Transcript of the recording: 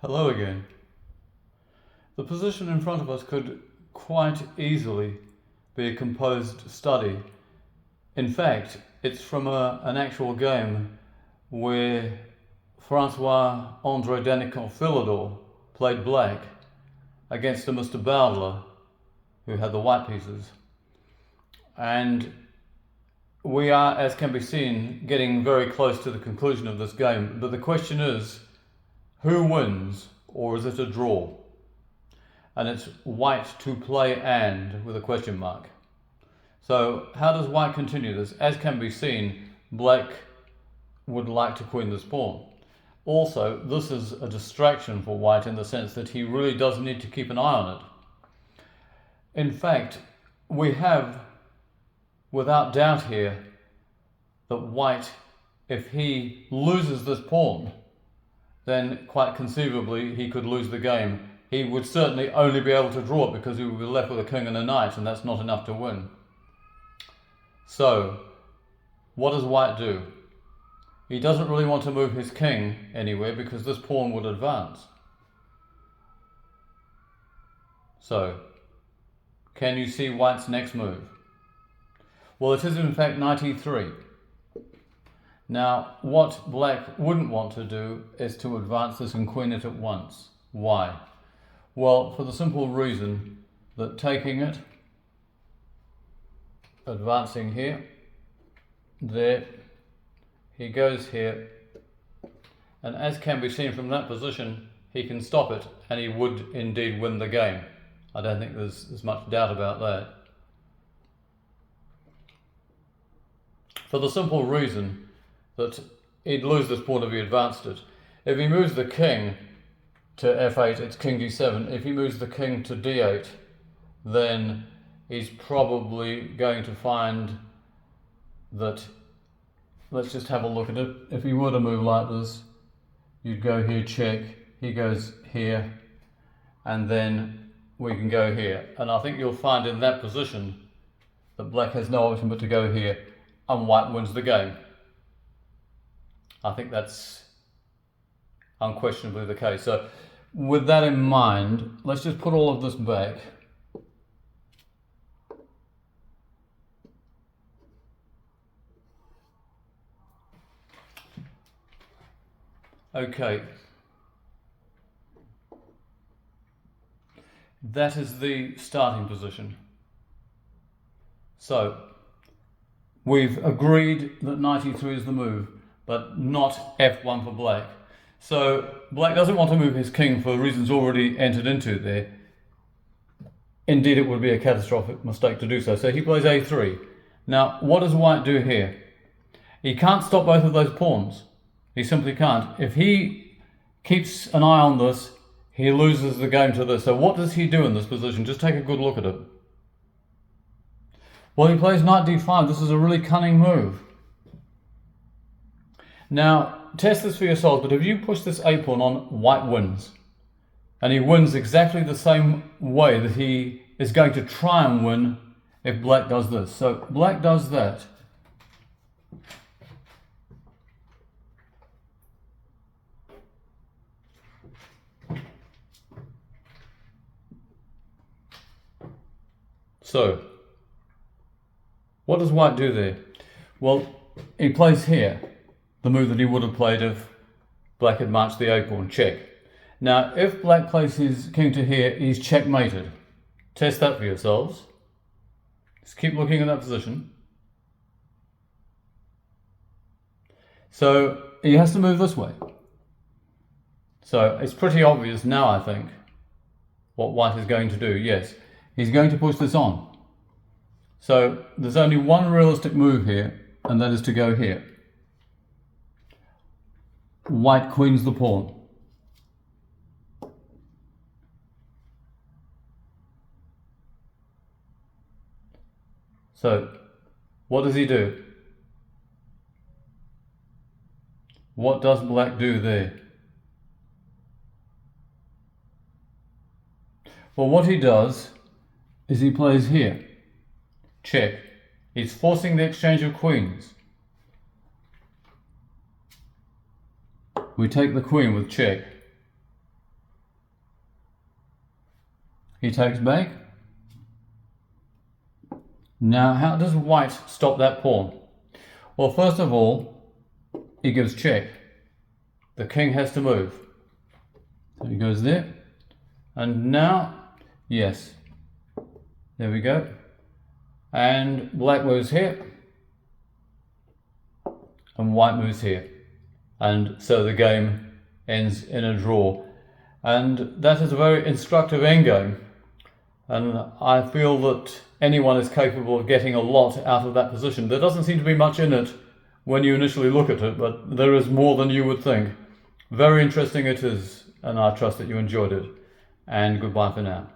Hello again. The position in front of us could quite easily be a composed study. In fact, it's from an actual game where Francois-Andre Danican Philidor played black against a Mr. Bowdler who had the white pieces. And we are, as can be seen, getting very close to the conclusion of this game. But the question is, who wins, or is it a draw? And it's white to play and with a question mark. So how does white continue this? As can be seen, black would like to queen this pawn. Also, this is a distraction for white in the sense that he really does need to keep an eye on it. In fact, we have, without doubt here, that white, if he loses this pawn, then quite conceivably he could lose the game. He would certainly only be able to draw it because he would be left with a king and a knight, and that's not enough to win. So, what does white do? He doesn't really want to move his king anywhere because this pawn would advance. So, can you see white's next move? Well, it is in fact knight e3. Now, what black wouldn't want to do is to advance this and queen it at once. Why? Well, for the simple reason that taking it, advancing here, there, he goes here, and as can be seen from that position, he can stop it, and he would indeed win the game. I don't think there's much doubt about that. For the simple reason that he'd lose this pawn if he advanced it. If he moves the king to f8, it's king d7. If he moves the king to d8, then he's probably going to find that, let's just have a look at it. If he were to move like this, you'd go here, check, he goes here, and then we can go here. And I think you'll find in that position that black has no option but to go here, and white wins the game. I think that's unquestionably the case. So with that in mind, let's just put all of this back. Okay. That is the starting position. So we've agreed that knight e3 is the move, but not f1 for black. So black doesn't want to move his king for reasons already entered into there. Indeed, it would be a catastrophic mistake to do so. So he plays a3. Now, what does white do here? He can't stop both of those pawns. He simply can't. If he keeps an eye on this, he loses the game to this. So what does he do in this position? Just take a good look at it. Well, he plays knight d5. This is a really cunning move. Now, test this for yourselves, but if you push this a pawn on, white wins. And he wins exactly the same way that he is going to try and win if black does this. So black does that. So, what does white do there? Well, he plays here, the move that he would have played if black had marched the a pawn, check. Now, if black plays his king to here, he's checkmated. Test that for yourselves. Just keep looking at that position. So, he has to move this way. So, it's pretty obvious now, I think, what white is going to do. Yes, he's going to push this on. So, there's only one realistic move here, and that is to go here. White queens the pawn. So, what does he do? What does black do there? Well, what he does is he plays here. Check. He's forcing the exchange of queens. We take the queen with check. He takes back. Now, how does white stop that pawn? Well, first of all, he gives check. The king has to move. So he goes there. And now, yes. There we go. And black moves here. And white moves here. And so the game ends in a draw. And that is a very instructive endgame. And I feel that anyone is capable of getting a lot out of that position. There doesn't seem to be much in it when you initially look at it, but there is more than you would think. Very interesting it is, and I trust that you enjoyed it. And goodbye for now.